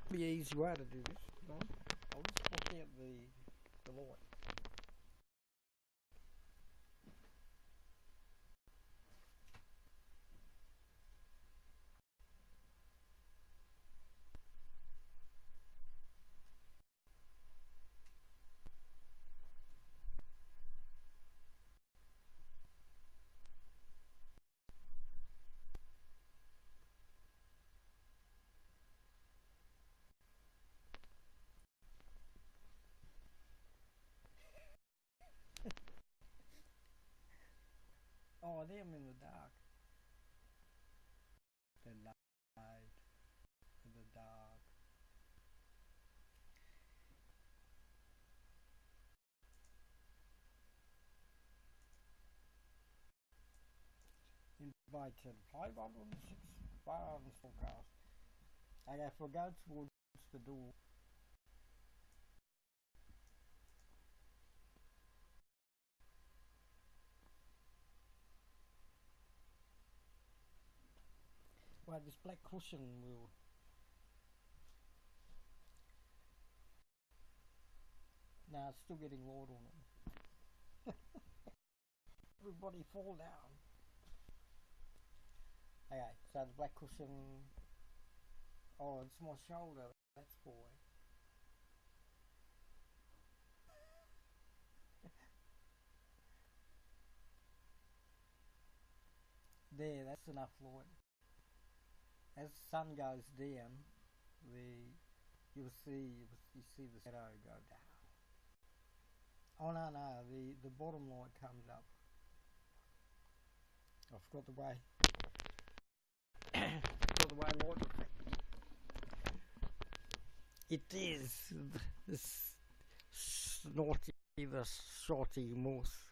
Pretty easy way to do this. You know? I'll just pop out the light. Oh, I am in the dark. The light. The dark. Invited 506 farms forecast. Okay, if we go towards the door. Well, this black cushion will. Nah, it's still getting light on it. Everybody fall down. Okay, so the black cushion. Oh, it's my shoulder. That's why. There, that's enough light. As the sun goes down, you'll see the shadow go down. Oh no, the bottom light comes up. I forgot the way. Forgot the way light. It is this snorty, the shorty moose.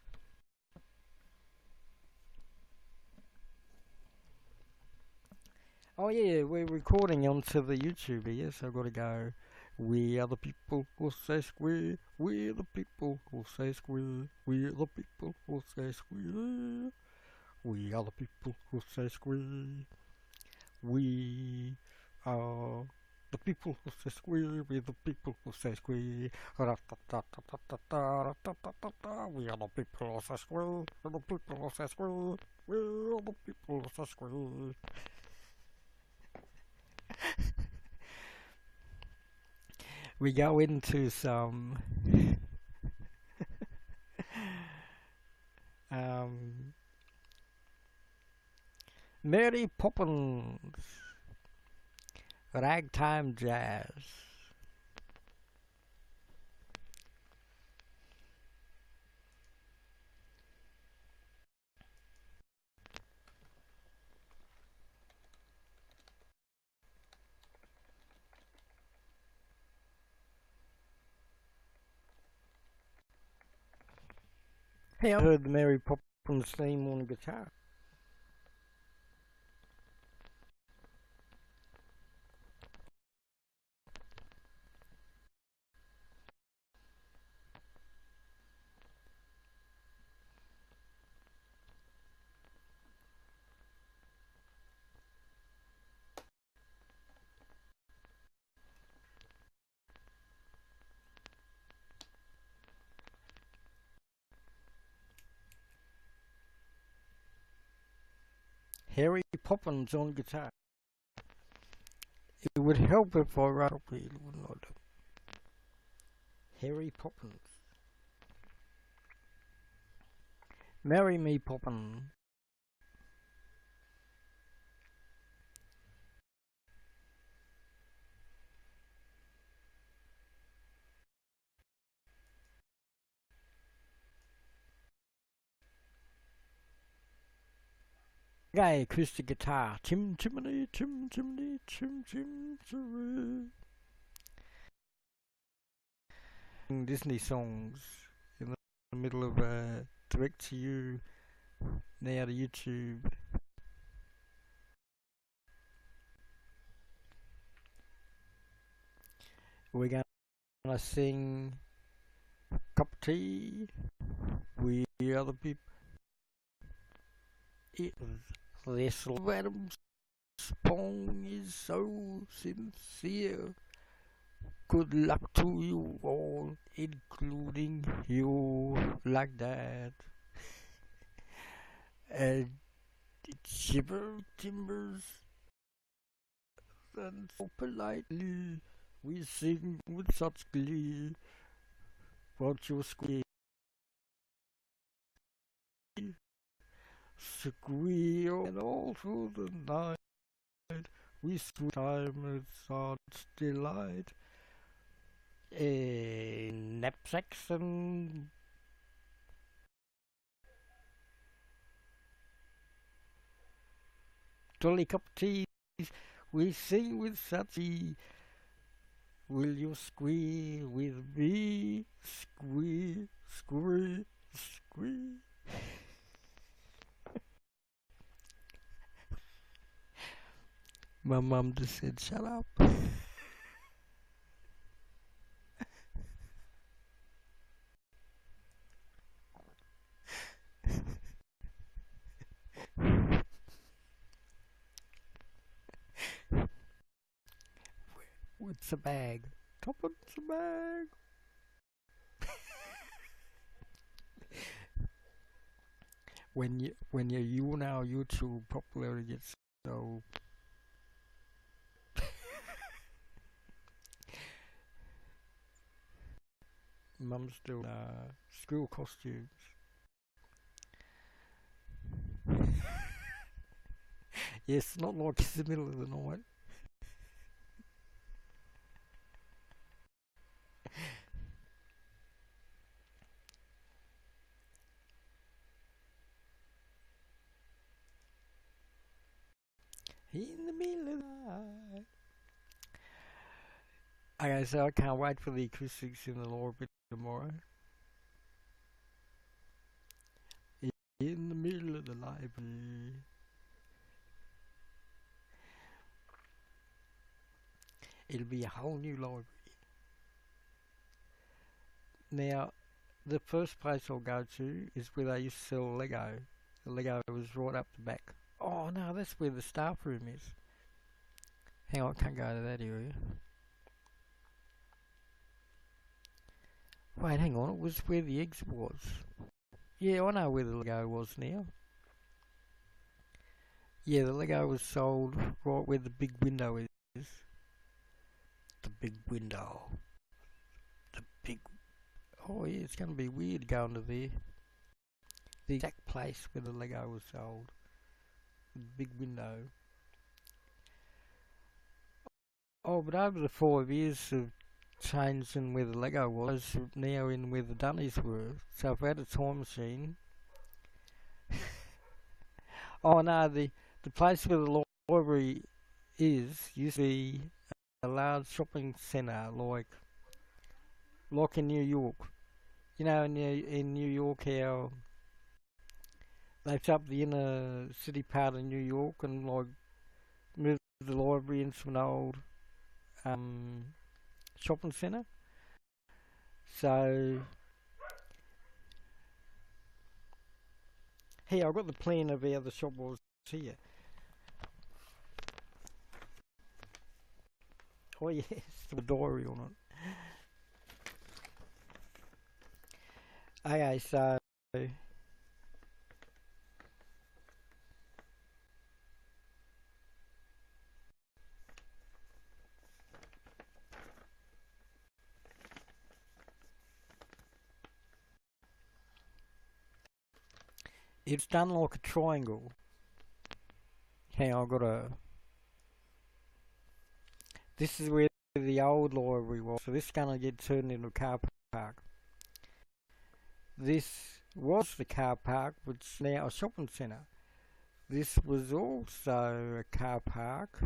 Oh yeah, we're recording onto the YouTube here, so I've got to go. We are the people who say square. We're the people who say square. We're the people who say square. We are the people who say square. We are the people who say square. We're the people who say square. We are the people who say square. We're the people who say square. We're the people who say square. We go into some Mary Poppins ragtime jazz. Hey, I heard the Mary Poppins theme on guitar. Harry Poppins on guitar. It would help if I wrote up here, wouldn't it? Harry Poppins. Marry me, Poppin. Okay, acoustic guitar. Tim Timony, Tim Timony, Tim Tim Tim. Disney songs in the middle of direct to you now to YouTube. We're gonna sing Cup of Tea. We are the people. This Adam's spong is so sincere. Good luck to you all, including you, like that. And shiver timbers, and so politely we sing with such glee. Won't you squeal and all through the night? We sweet time with such delight. Knapsacks and jolly cup of tea, we sing with such glee. Will you squeal with me? Squeal, squeal, squeal. My mum just said, shut up. What's a bag? Tuppence a bag. When your YouNow YouTube popularity gets so mum's doing school costumes. Yes, not like it's the middle of the night. In the middle of the night. Okay, so I can't wait for the acoustics in the library tomorrow. In the middle of the library. It'll be a whole new library. Now, the first place I'll go to is where they used to sell Lego. The Lego was right up the back. Oh no, that's where the staff room is. Hang on, I can't go to that area. Wait, hang on, it was where the exit was. Yeah, I know where the Lego was now. Yeah, the Lego was sold right where the big window is. The big window. The big... Oh yeah, it's going to be weird going to there. The exact place where the Lego was sold. The big window. Oh, but over the 5 years of changing where the Lego was, now in where the Dunnies were. So if I had a time machine... Oh no, the place where the library is used to be a large shopping centre, like in New York. You know, in New York, how they set up the inner city part of New York and like moved the library into an old shopping centre. So, hey, I've got the plan of how the shop was here. Oh yes, the diary on it. Okay, so it's done like a triangle. Hang on, I've got a... This is where the old library was, so this is going to get turned into a car park. This was the car park, which is now a shopping centre. This was also a car park.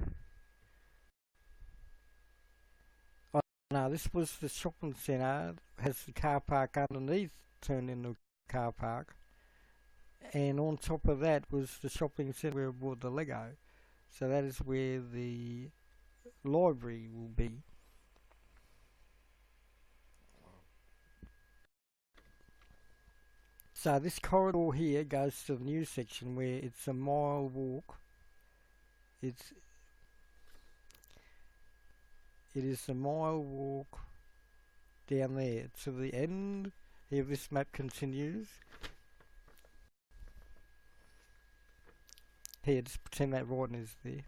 Oh no, this was the shopping centre, has the car park underneath turned into a car park. And on top of that was the shopping centre where I bought the Lego. So that is where the library will be. So this corridor here goes to the new section where it's a mile walk. It's It is a mile walk down there to the end. Here this map continues. Here, just pretend that writing is there.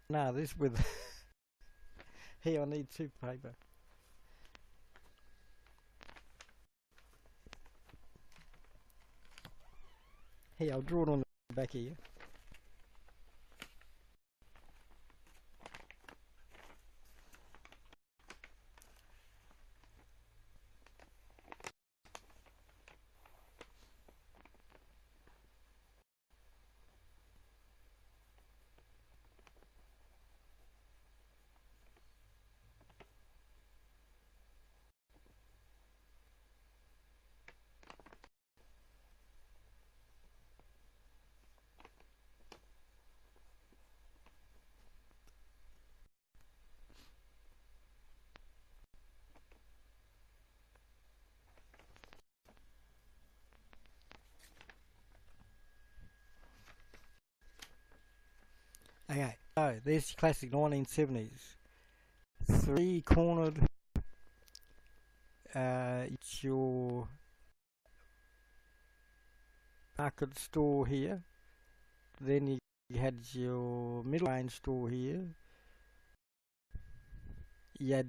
No, this with... Here, I need two paper. Here, I'll draw it on the back here. Okay, so there's your classic 1970s. Three-cornered, it's your market store here. Then you had your middle range store here. You had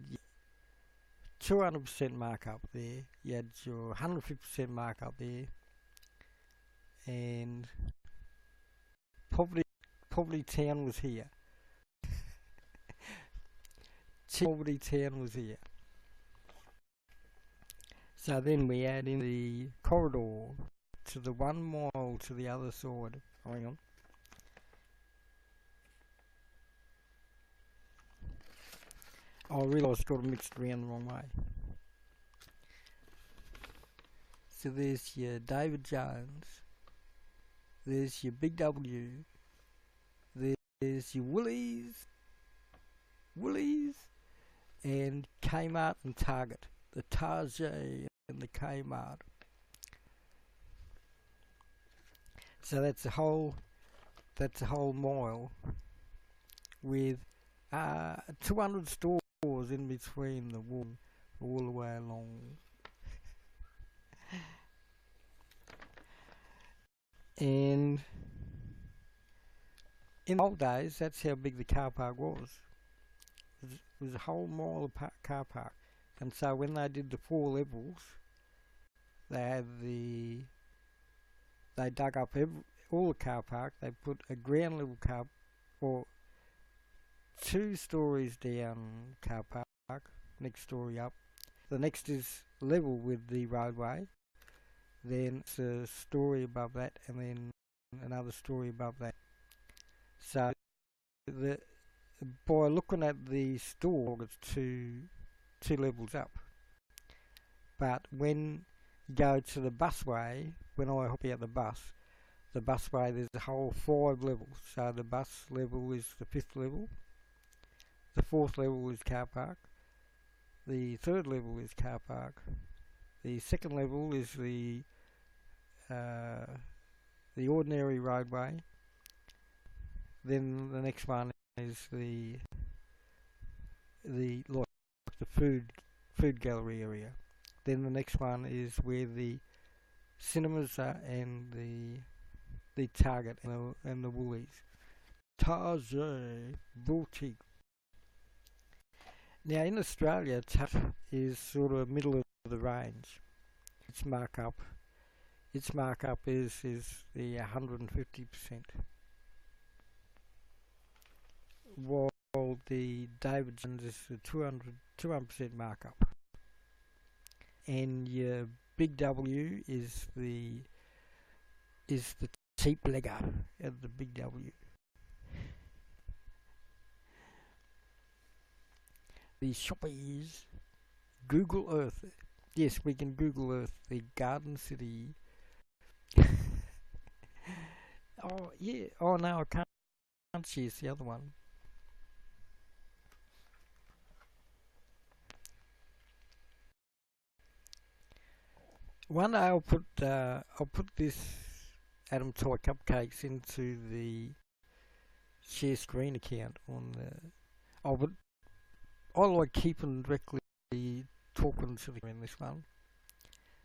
200% markup there. You had your 150% markup there. And Poverty Town was here. Poverty Town was here. So then we add in the corridor to the 1 mile to the other side. Hang on. I realise I've got it mixed around the wrong way. So there's your David Jones. There's your Big W. There's your Woolies, and Kmart and Target. The Target and the Kmart. So that's a whole mile with 200 stores in between the wall all the way along. And in the old days, that's how big the car park was. It was a whole mile of car park. And so when they did the 4 levels, they dug up all the car park. They put a ground level car, or 2 stories down car park, next story up. The next is level with the roadway. Then it's a story above that, and then another story above that. So by looking at the store, it's two levels up. But when you go to the busway, when I hop out the busway, there's a whole 5 levels. So the bus level is the 5th level. The 4th level is car park. The 3rd level is car park. The 2nd level is the ordinary roadway. Then the next one is the food gallery area. Then the next one is where the cinemas are, and the Target and the Woolies. Target Boutique. Now in Australia, Target is sort of middle of the range. Its markup is the 150%. While the David Jones is the 200% markup, and your Big W is the cheap legger at the Big W. The shoppies, Google Earth. Yes, we can Google Earth the Garden City. Oh yeah. Oh no, I can't choose the other one. One day I'll put this Adam Toy Cupcakes into the share screen account on Oh, but I like keeping directly talking to the camera in this one.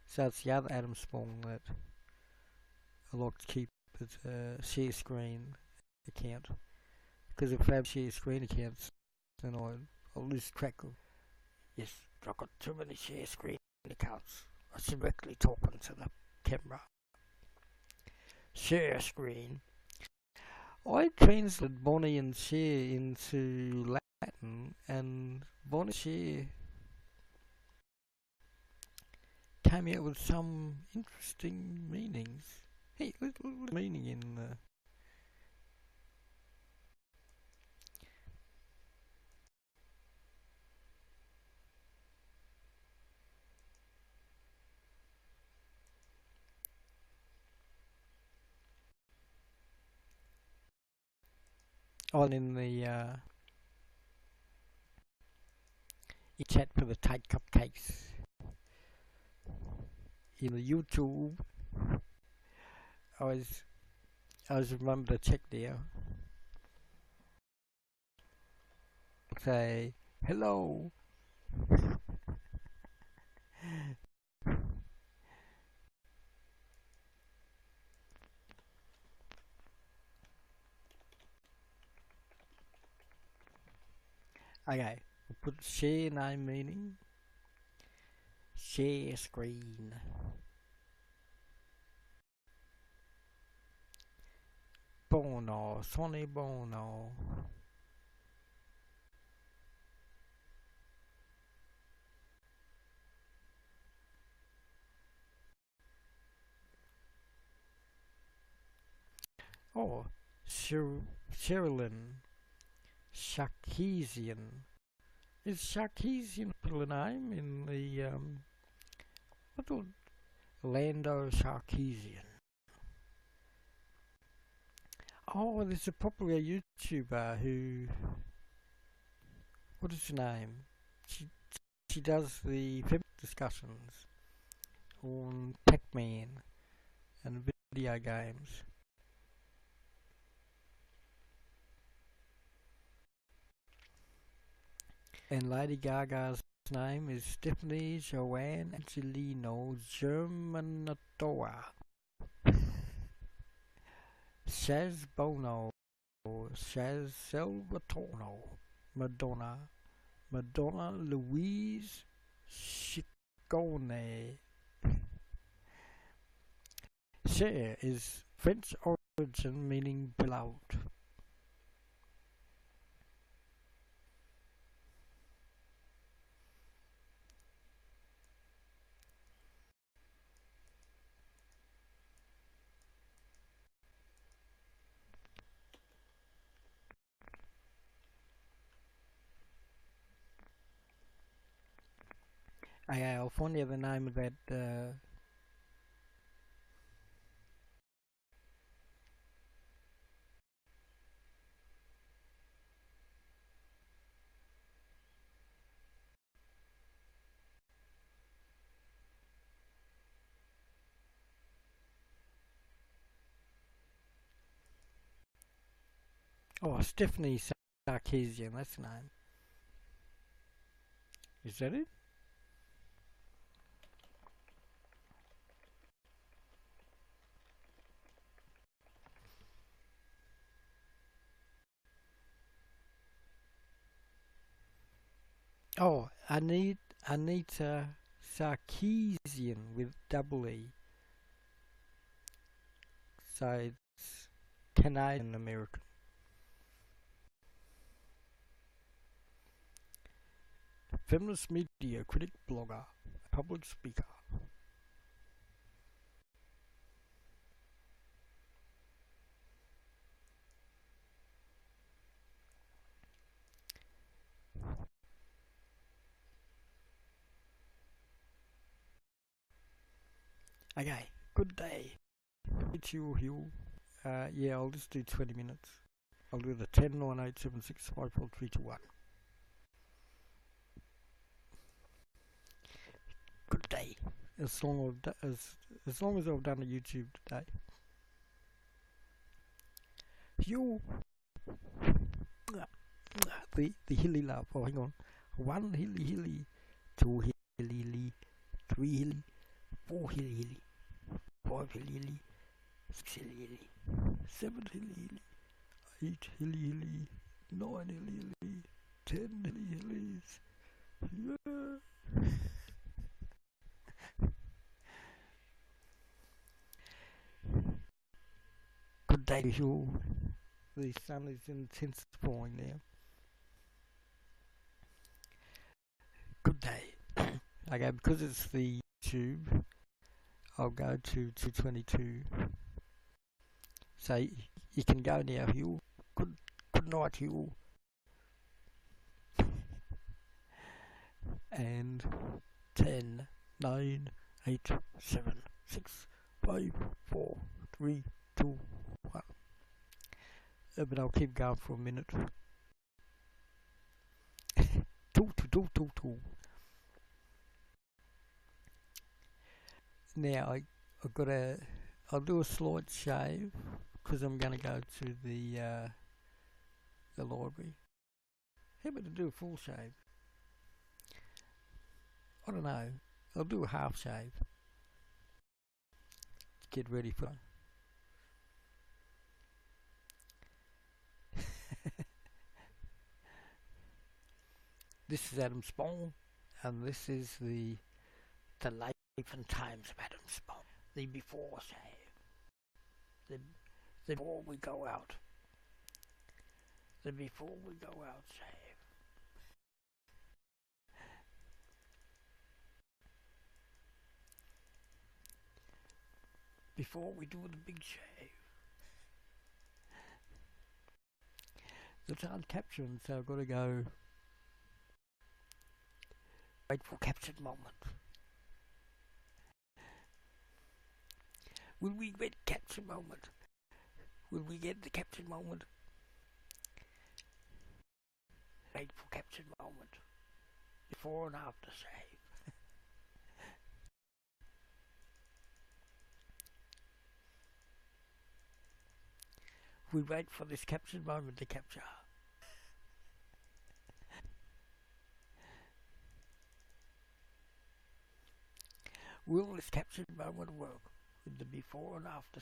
So it's the other Adam Spong that I like to keep as a share screen account. Because if I have share screen accounts, then I'll lose track of. Yes, I've got too many share screen accounts. I was directly talking to the camera. Share screen. I translated Bonnie and Cher into Latin, and Bonnie and Cher came out with some interesting meanings. Hey, little meaning in on in the chat for the tight cupcakes in the YouTube. I was remember to check there. Say hello. Okay, we'll put share name meaning. Share screen. Bono, Sonny Bono. Oh, Sherilyn. Sarkeesian. Is Sarkeesian a name in the what the Lando Sarkeesian? Oh, there's a popular YouTuber who, what is her name? She does the film discussions on Pac-Man and video games. And Lady Gaga's name is Stephanie Joanne Angelino Germanatoa. Shaz Bono, Shaz Salvatore, Madonna Louise Ciccone. Cher is French origin meaning beloved. I'll find you the name of that. Oh, Stephanie Sarkeesian, that's the name. Is that it? Oh, Anita Sarkeesian with double E. So it's Canadian American. Feminist media critic, blogger, public speaker. Okay, good day. It's you, Hugh. Yeah, I'll just do 20 minutes. I'll do the 10, 9, 8, 7, 6, 5, 4, 3, 2, 1. Good day. As long as I've done a YouTube today. Hugh. The hilly love. Oh, hang on. One hilly, two hilly, three hilly, four hilly, five hilly, six hilly, seven hilly, eight hilly, nine hilly, 10 hillies. Yeah. Good day to you. The sun is intensifying now. Good day. Okay, because it's the YouTube, I'll go to 222. So you can go now, Hugh. Good night, Hugh. And 10, 9, 8, 7, 6, 5, 4, 3, 2, 1. But I'll keep going for a minute. Two. Now I'll do a slight shave because I'm going to go to the library. How about to do a full shave? I don't know. I'll do a half shave. Get ready for. This is Adam Spong, and this is the life and times of Adam Spong. The before shave. The before we go out. The before we go out shave. Before we do the big shave. It's hard capturing, so I've got to go wait for captured moment. Will we get captured moment? Will we get the captured moment? Wait for captured moment. Before and after shave. We wait for this captured moment to capture. Will this captured moment work with the before and after?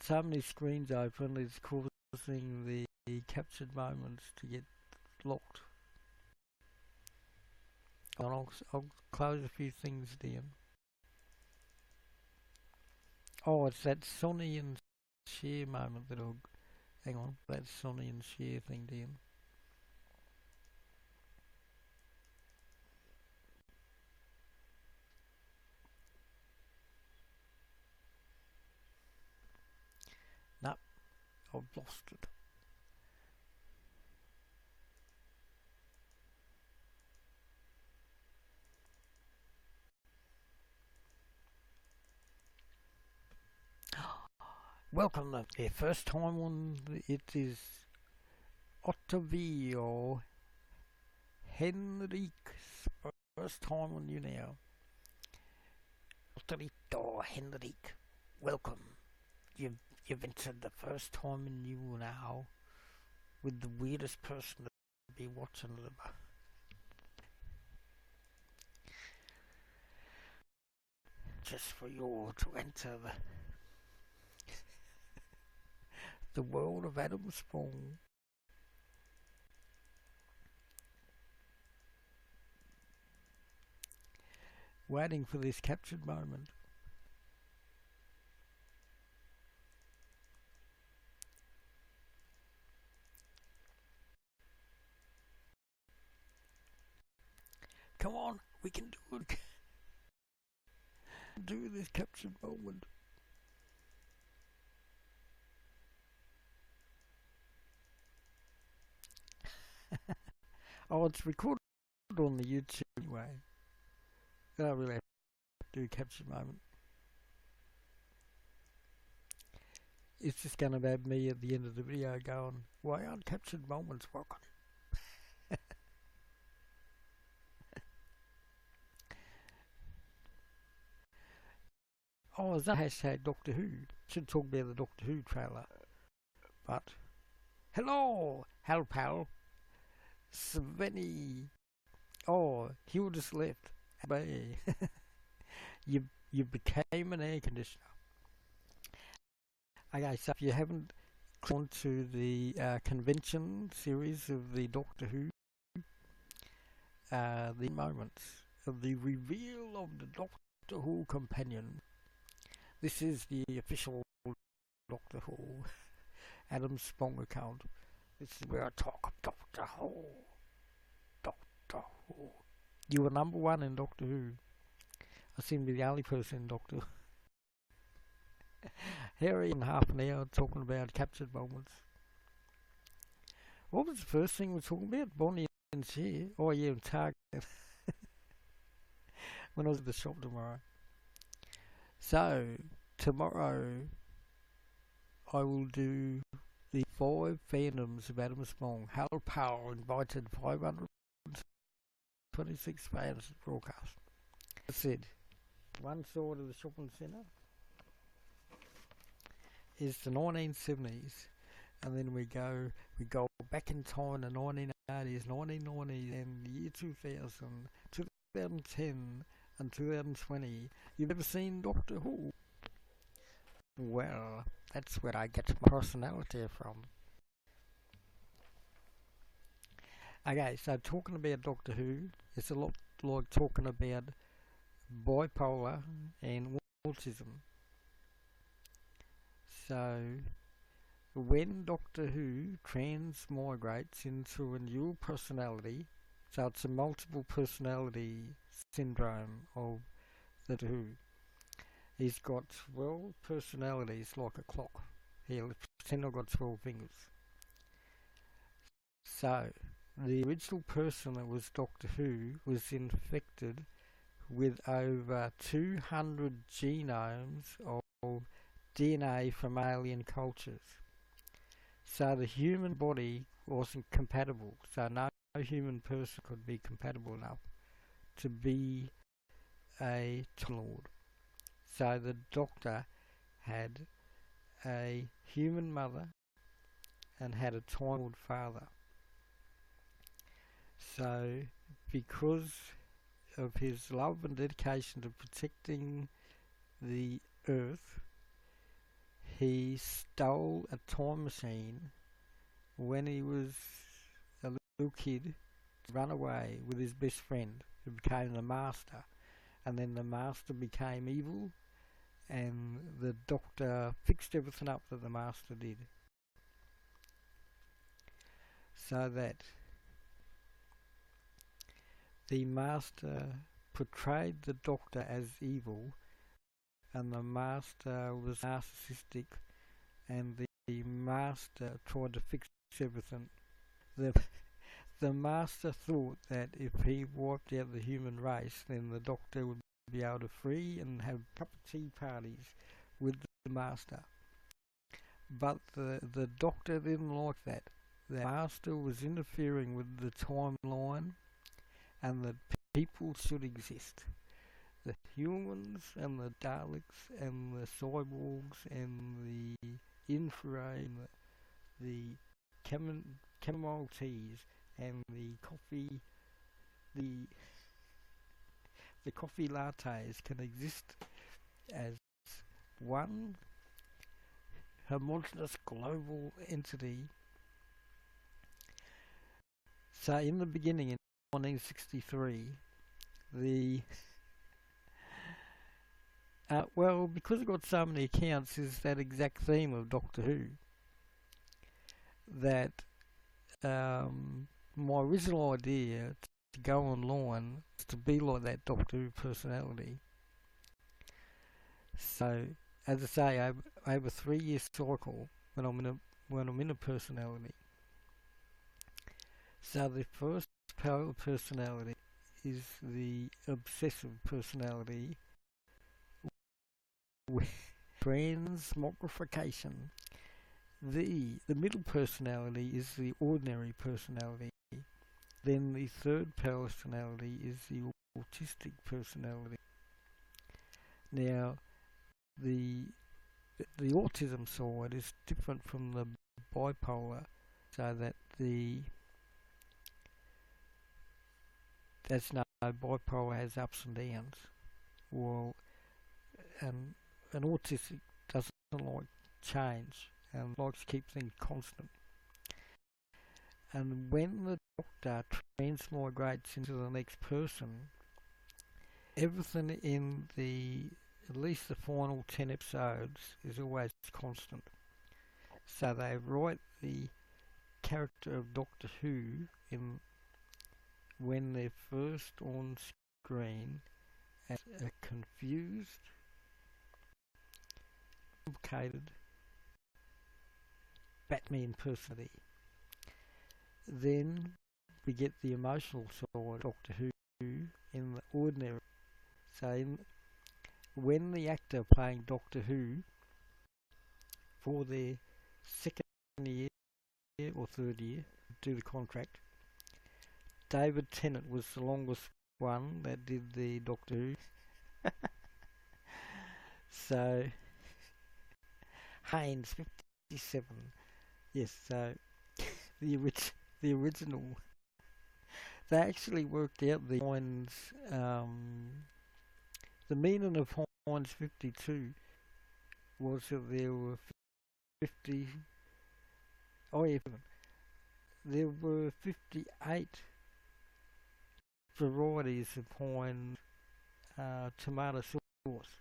So many screens open is causing the captured moments to get locked. And I'll close a few things down. Oh, it's that Sonny and Cher moment that I'll... Hang on, that Sonny and Cher thing down. Nope, I've lost it. Welcome to the first time on it is Ottavio Henrique's first time on YouNow. Otterito Henrique, welcome. You've entered the first time in YouNow with the weirdest person to be watching them. Just for you to enter the world of Adam Spong. Waiting for this captured moment. Come on, we can do it. Do this captured moment. Oh, it's recorded on the YouTube anyway. I don't really have to do captured moment. It's just going to have me at the end of the video going, why aren't captured moments working? Oh, is that hashtag Doctor Who? should talk about the Doctor Who trailer. But hello, Hal Pal, Svenny. Oh, he just left. Hey, you became an air conditioner. Okay, so if you haven't gone to the convention series of the Doctor Who, the moments of the reveal of the Doctor Who companion. This is the official Doctor Who Adam Spong account. This is where I talk of Doctor Who. Doctor Who. You were number one in Doctor Who. I seem to be the only person in Doctor Who. Harry in half an hour talking about captured moments. What was the first thing we were talking about? Bonnie and Cher. Oh yeah, Target. When I was at the shop tomorrow. So, tomorrow I will do the 5 fandoms of Adam Spong. Hal Power invited 526 fans to broadcast. That's it. One side of the shopping centre is the 1970s, and then we go back in time to 1980s, 1990s, and the year 2000, 2010, and 2020. You've ever seen Doctor Who? Well, that's where I get my personality from. Okay, so talking about Doctor Who, it's a lot like talking about bipolar and autism. So, when Doctor Who transmigrates into a new personality, so it's a multiple personality syndrome of the Who. He's got 12 personalities like a clock. He'll pretend I've got 12 fingers. So, the original person that was Doctor Who was infected with over 200 genomes of DNA from alien cultures. So the human body wasn't compatible. So no human person could be compatible enough to be a Time Lord. So the Doctor had a human mother and had a Time Lord father. So because of his love and dedication to protecting the Earth, he stole a time machine when he was a little kid to run away with his best friend, who became the Master. And then the Master became evil, and the Doctor fixed everything up that the Master did. So that the Master portrayed the Doctor as evil, and the Master was narcissistic, and the Master tried to fix everything. The Master thought that if he wiped out the human race, then the Doctor would be able to free and have cup of tea parties with the Master. But the Doctor didn't like that. The Master was interfering with the timeline, and that people should exist. The humans and the Daleks and the cyborgs and the infrared, and the chamomile teas and the coffee, the coffee lattes can exist as one homogeneous global entity. So in the beginning, in 1963, well, because I've got so many accounts, is that exact theme of Doctor Who. That my original idea to go online is to be like that Doctor Who personality. So, as I say, I have a 3-year cycle when I'm in a personality. So the first personality is the obsessive personality with transmogrification. The middle personality is the ordinary personality. Then the third personality is the autistic personality. Now, the the autism side is different from the bipolar, so that there's no bipolar has ups and downs. Well, and an autistic doesn't like change and likes to keep things constant. And when the doctor transmigrates into the next person, everything in at least the final 10 episodes is always constant. So they write the character of Doctor Who in when they're first on screen as a confused, complicated Batman personality. Then we get the emotional side of Doctor Who in the ordinary. So when the actor playing Doctor Who for their second year or third year do the contract, David Tennant was the longest one that did the Doctor Who. So Haynes 57. Yes, so the original. They actually worked out the Hines. The meaning of Hines 52 was that there were 50. Oh yeah, there were 58 varieties of Heinz tomato sauce,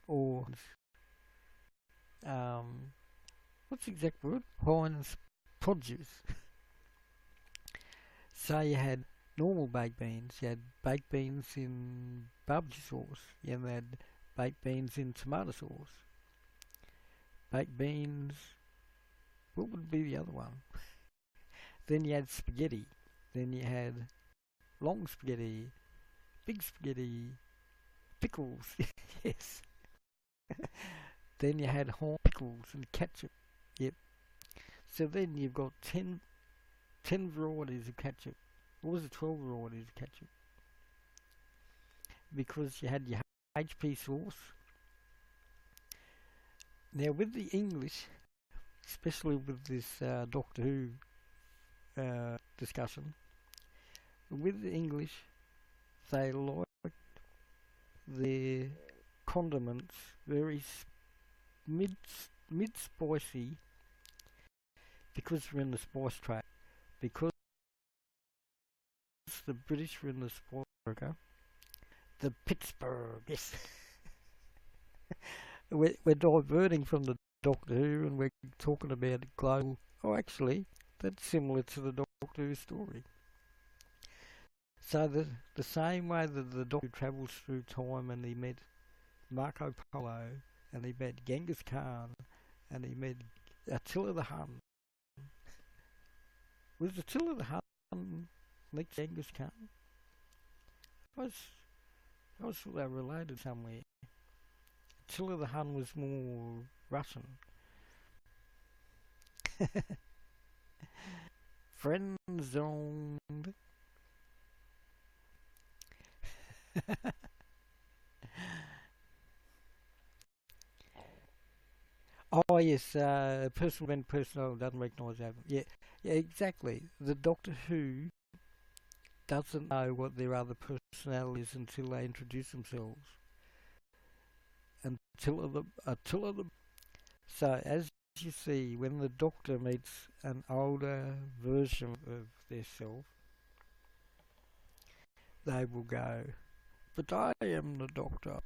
or what's the exact word? Heinz produce. So you had normal baked beans, you had baked beans in barbecue sauce, you had baked beans in tomato sauce, baked beans. What would be the other one? Then you had spaghetti. Then you had long spaghetti, big spaghetti, pickles. Yes. Then you had horn pickles and ketchup. Yep. So then you've got 10 varieties of ketchup. What was it, 12 varieties of ketchup? Because you had your HP sauce. Now with the English, especially with this Doctor Who discussion, with the English, they like their condiments very mid spicy, because we're in the spice trade. Because the British were in the spice trade, the Pittsburgh, yes. we're diverting from the Doctor Who and we're talking about global. Oh, actually, that's similar to the Doctor Who story. So the same way that the Doctor travels through time and he met Marco Polo and he met Genghis Khan and he met Attila the Hun. Was Attila the Hun next to Genghis Khan? I was thought they were related somewhere. Attila the Hun was more Russian. Friend zoned. Oh yes, person when personnel doesn't recognise that. Yeah, yeah, exactly. The Doctor Who doesn't know what their other personnel is until they introduce themselves. Until the. So as you see, when the Doctor meets an older version of their self, they will go, "But I am the Doctor."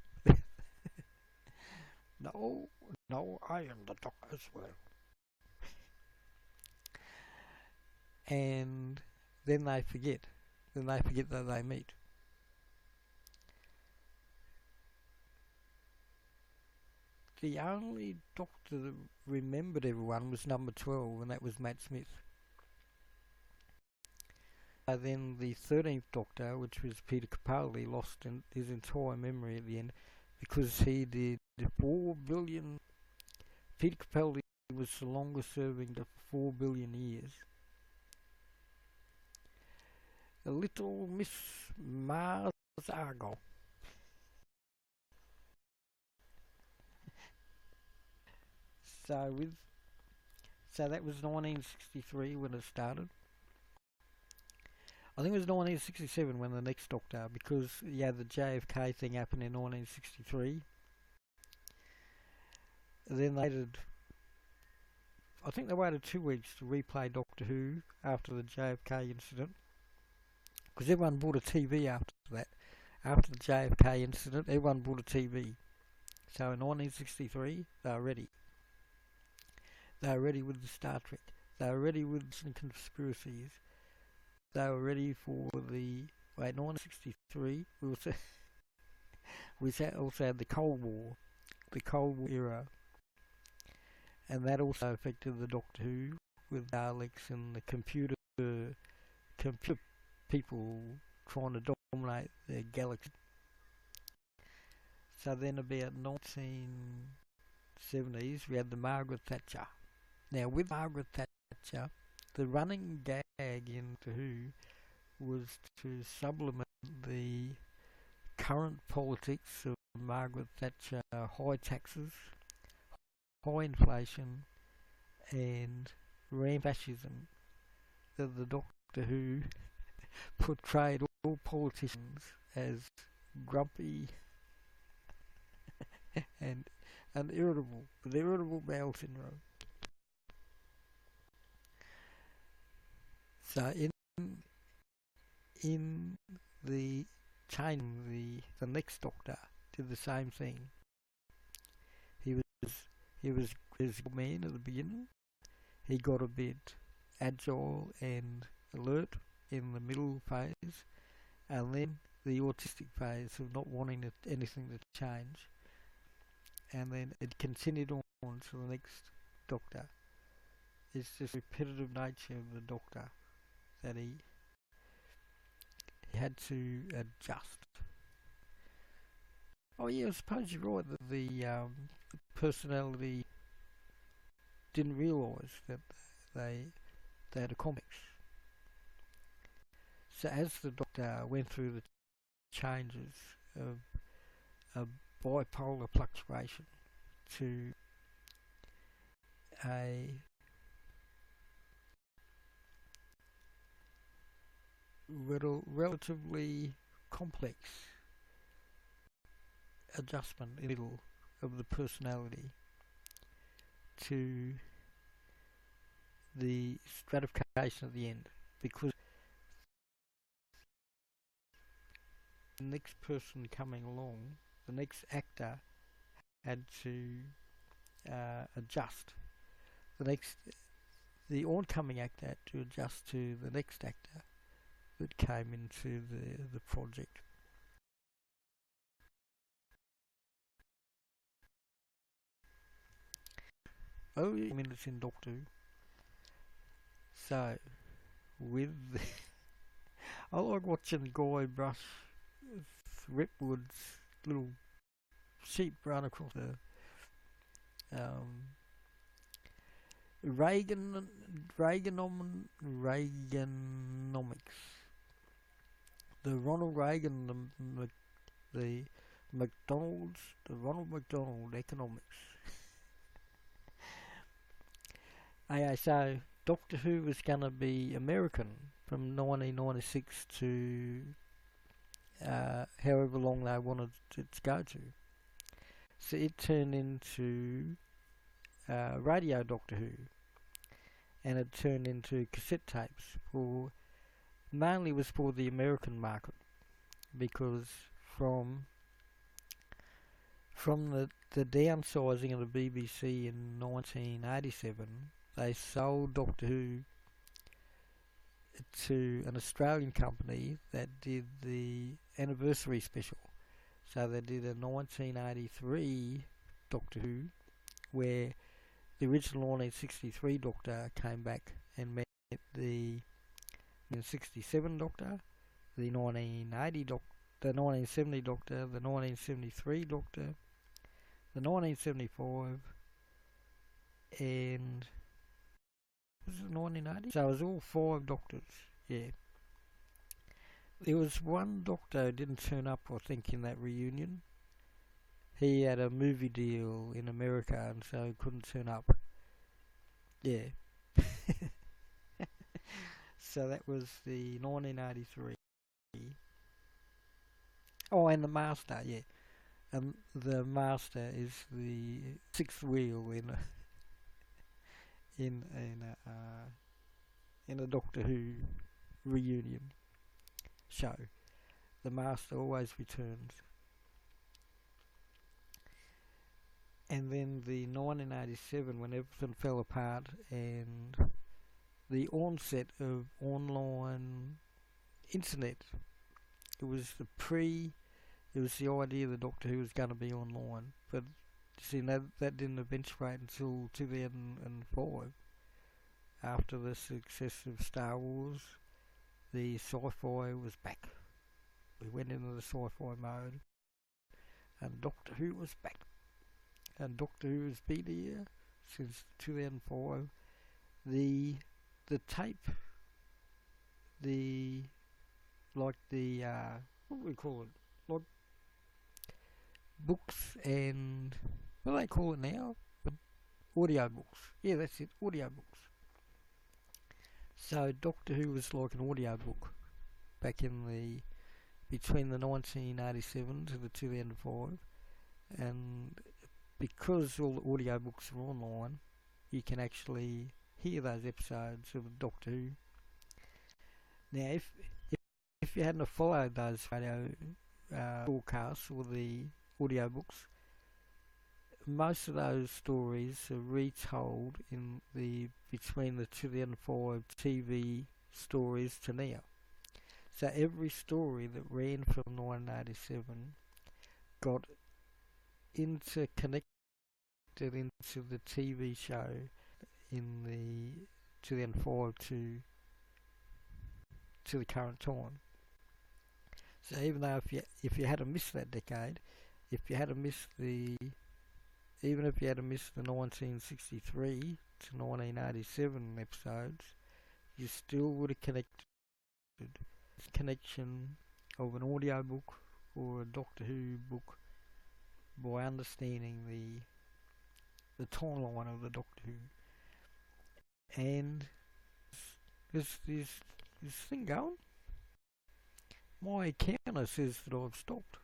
No, no, I am the Doctor as well. And then they forget. Then they forget that they meet. The only Doctor that remembered everyone was number 12, and that was Matt Smith. Then the 13th Doctor, which was Peter Capaldi, lost his entire memory at the end because he did 4 billion. Peter Capaldi was the longest serving for 4 billion years. The little Miss Mars Argo. So with so that was 1963 when it started. I think it was 1967 when the next Doctor, because the JFK thing happened in 1963. Then they waited, I think they waited 2 weeks to replay Doctor Who after the JFK incident, because everyone bought a TV after that. After the JFK incident, everyone bought a TV. So in 1963, they were ready. They were ready with the Star Trek. They were ready with some conspiracies. They were ready for the 1963. We also had the Cold War era, and that also affected the Doctor Who with Daleks and the computer people trying to dominate the galaxy. So then about 1970s we had the Margaret Thatcher. Now with Margaret Thatcher, the running gag in Doctor Who was to supplement the current politics of Margaret Thatcher: high taxes, high inflation, and rampant fascism. That the Doctor Who portrayed all politicians as grumpy and irritable, with irritable bowel syndrome. So in the chain, the next Doctor did the same thing. He was his man at the beginning. He got a bit agile and alert in the middle phase, and then the autistic phase of not wanting anything to change, and then it continued on to the next Doctor. It's just repetitive nature of the Doctor that he had to adjust. Oh yeah, I suppose you're right that the personality didn't realise that they had a complex. So as the Doctor went through the changes of a bipolar fluctuation to a relatively complex adjustment in the middle of the personality to the stratification at the end, because the next person coming along, the next actor, had to adjust. The oncoming actor had to adjust to the next actor that came into the project. Oh, yeah, minutes in Doctor Who. So, with I like watching Guy brush Ripwood's little sheep run across the Reaganomics. The Ronald Reagan, the McDonald's, the Ronald McDonald economics. So Doctor Who was going to be American from 1996 to however long they wanted it to go to. So it turned into radio Doctor Who, and it turned into cassette tapes mainly was for the American market, because from the downsizing of the BBC in 1987, they sold Doctor Who to an Australian company that did the anniversary special. So they did a 1983 Doctor Who, where the original 1963 Doctor came back and met the 1967 Doctor, the 1980 Doctor, the 1970 Doctor, the 1973 Doctor, the 1975, and was it 1980? So it was all 5 Doctors, yeah. There was one Doctor who didn't turn up, I think, in that reunion. he had a movie deal in America and so couldn't turn up. Yeah. So that was the 1983. Oh, and the Master, yeah. And the Master is the sixth wheel in in a Doctor Who reunion show. The Master always returns. And then the 1987, when everything fell apart and the onset of online internet, it was it was the idea the Doctor Who was going to be online, but see that didn't eventuate until 2005. After the success of Star Wars, the sci-fi was back. We went into the sci-fi mode, and Doctor Who was back. And Doctor Who has been here since 2005. The tape, the what do we call it? Like books and what do they call it now? Audio books. Yeah, that's it. Audio books. So Doctor Who was like an audio book back in the between the 1987 to the 2005, and because all the audio books are online, you can actually hear those episodes of Doctor Who. Now, if you hadn't have followed those radio broadcasts or the audio books, most of those stories are retold in the between the 2005 TV stories to now. So every story that ran from 1987 got interconnected into the TV show in the 2005 to the current time. So even though if you had to miss that decade, if you had to miss even if you had to miss the 1963 to 1987 episodes, you still would have connected this connection of an audio book or a Doctor Who book by understanding the timeline of the Doctor Who. And is this thing going? My counter says that I've stopped.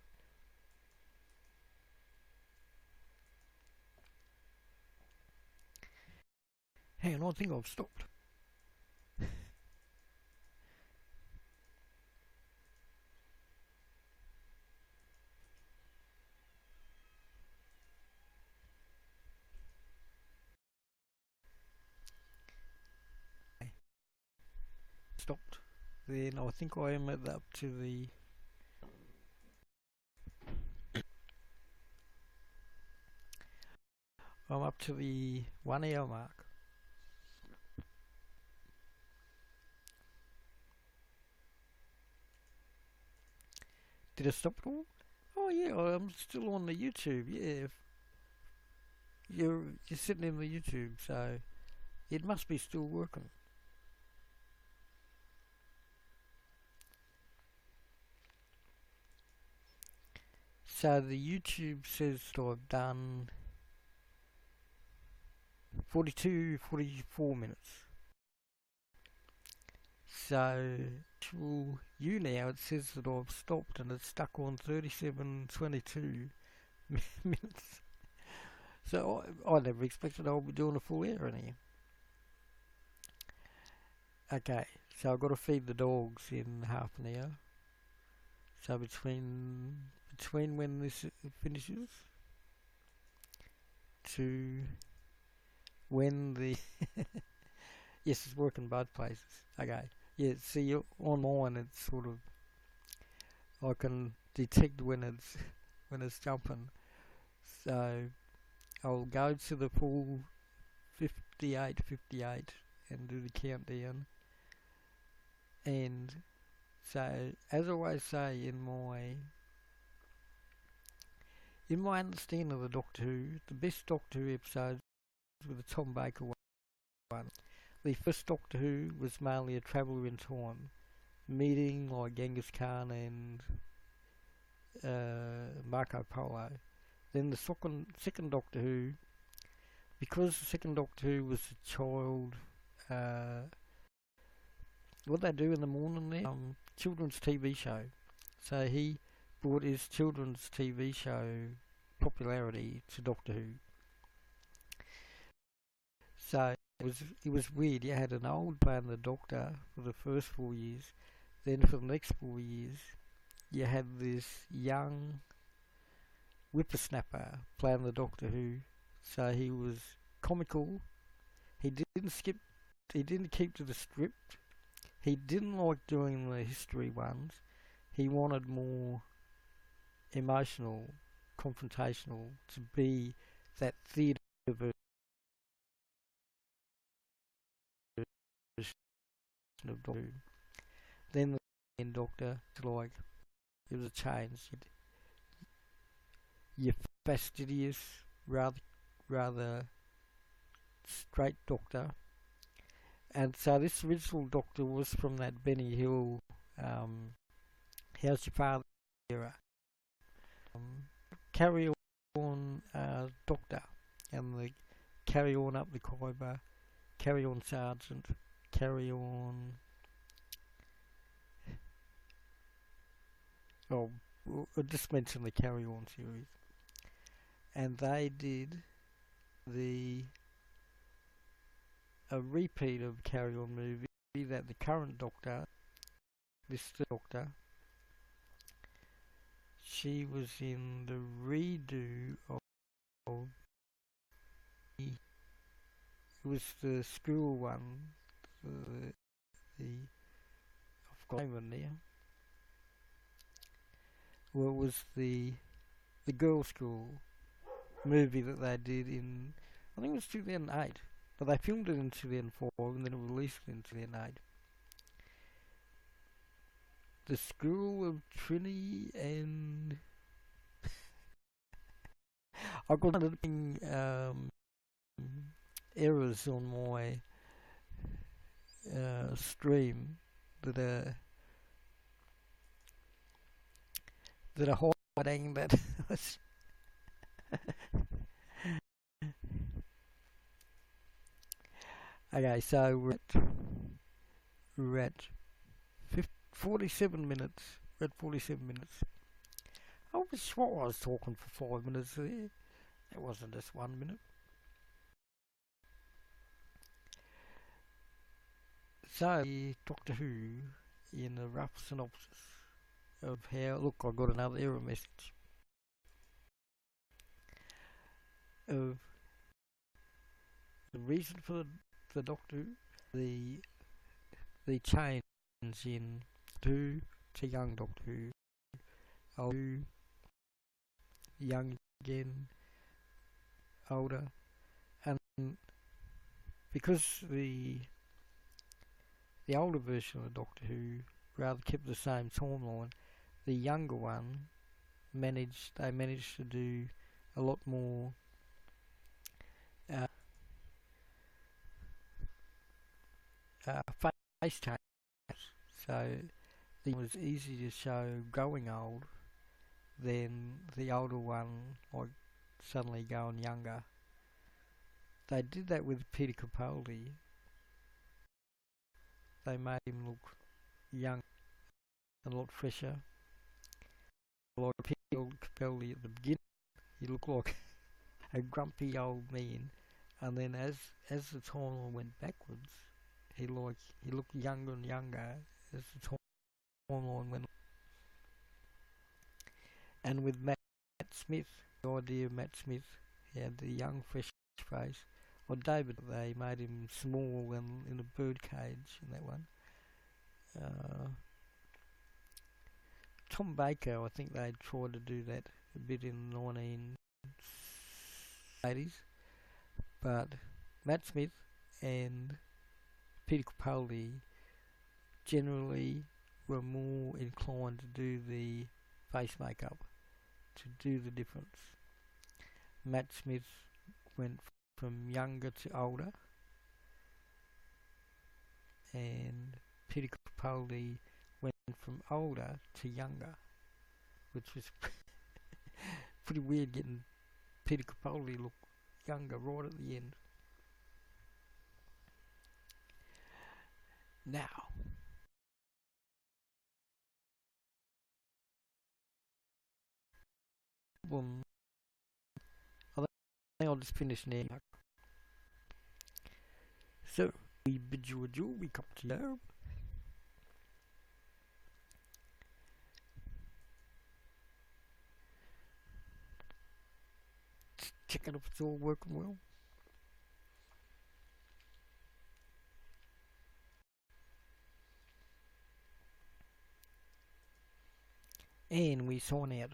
Hang on, I think I've stopped. Stopped. Then I think I am up to the I'm up to the 1 hour mark. Did I stop at all? Oh yeah, I'm still on the YouTube. Yeah, you're sitting in the YouTube, so it must be still working. So the YouTube says that I've done 44 minutes. So to YouNow it says that I've stopped and it's stuck on 37:22 minutes. So I never expected I'll be doing a full hour in here. Okay, so I've got to feed the dogs in half an hour. So between when this finishes to when the yes, it's working both places. Okay, yeah. See, online it's sort of I can detect when it's jumping. So I'll go to the full 58 and do the countdown. And so, as I always say in my understanding of the Doctor Who, the best Doctor Who episodes were the Tom Baker one. The first Doctor Who was mainly a traveller in time, meeting like Genghis Khan and Marco Polo. Then the second Doctor Who, because the second Doctor Who was a child, uh, what they do in the morning there, children's TV show. So he brought his children's TV show popularity to Doctor Who. So it was weird. You had an old playing the Doctor for the first 4 years, then for the next 4 years, you had this young whippersnapper playing the Doctor Who. So he was comical. He didn't skip. He didn't keep to the script. He didn't like doing the history ones. He wanted more emotional, confrontational, to be that theatre version of Doctor Who. Then the end Doctor, like, it was a change. You're fastidious, rather straight Doctor. And so this original Doctor was from that Benny Hill, How's Your Father era. Carry on, Doctor, and the carry on up the Khyber, carry on Sergeant, carry on. Oh, I just mentioned the Carry On series, and they did a repeat of Carry On movie that the current Doctor, this Doctor, she was in the redo of it was the school one, the I've got the name there. Well, it was the girls' school movie that they did in, I think it was 2008, but they filmed it in 2004 and then it was released in 2008. The School of Trinity, and I got errors on my stream that are hiding that. Okay, so we're at 47 minutes. We're at 47 minutes. I was sure I was talking for 5 minutes there. It wasn't just 1 minute. So, Doctor Who, in a rough synopsis of how. Look, I got another error message. Of the reason for the Doctor Who, the change in Who to young Doctor Who, old Who, young again, older, and because the older version of Doctor Who rather kept the same timeline, the younger one managed to do a lot more face change. So it was easy to show growing old than the older one, like suddenly going younger. They did that with Peter Capaldi. They made him look young and a lot fresher. Like Peter Capaldi at the beginning, he looked like a grumpy old man, and then as the timeline went backwards, he looked younger and younger as the timeline went. And with Matt Smith, the idea of Matt Smith, he had the young fresh face. Or David, they made him small and in a birdcage in that one. Tom Baker, I think they tried to do that a bit in the 1980s, but Matt Smith and Peter Capaldi generally were more inclined to do the face makeup, to do the difference. Matt Smith went from younger to older, and Peter Capaldi went from older to younger, which was pretty weird getting Peter Capaldi look younger right at the end. Now, I think I'll just finish now. So, we bid you adieu, we come to you. Check it if it's all working well. And we sign out.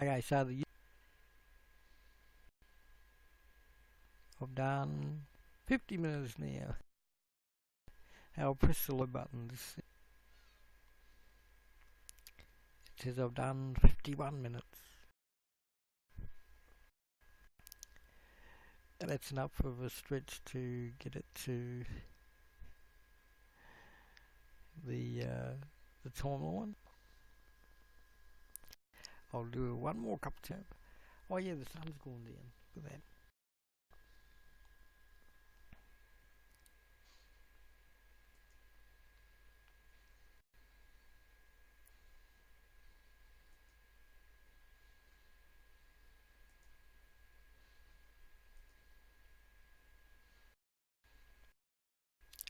Okay, so I've done 50 minutes now. I'll press the low button. It says I've done 51 minutes. And that's enough of a stretch to get it to the timeline. I'll do one more cup of tea. Oh yeah, the sun's gone down. Look at that.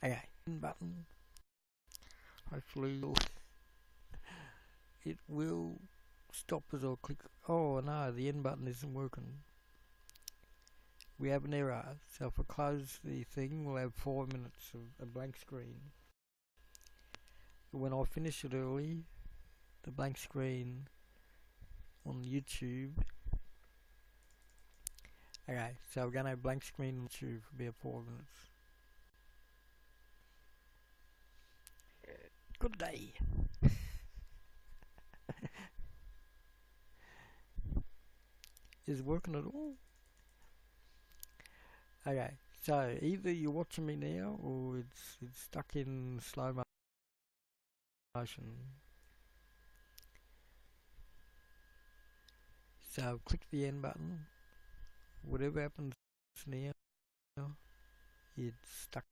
Okay, button. Hopefully it will stop as I click. Oh no, the end button isn't working. We have an error. So if I close the thing, we'll have 5 minutes of a blank screen. When I finish it early, the blank screen on YouTube. Okay, so we're gonna have blank screen on YouTube for about 5 minutes. Good day. Is it working at all? Okay, so either you're watching me now or it's stuck in slow motion. So click the end button. Whatever happens now, it's stuck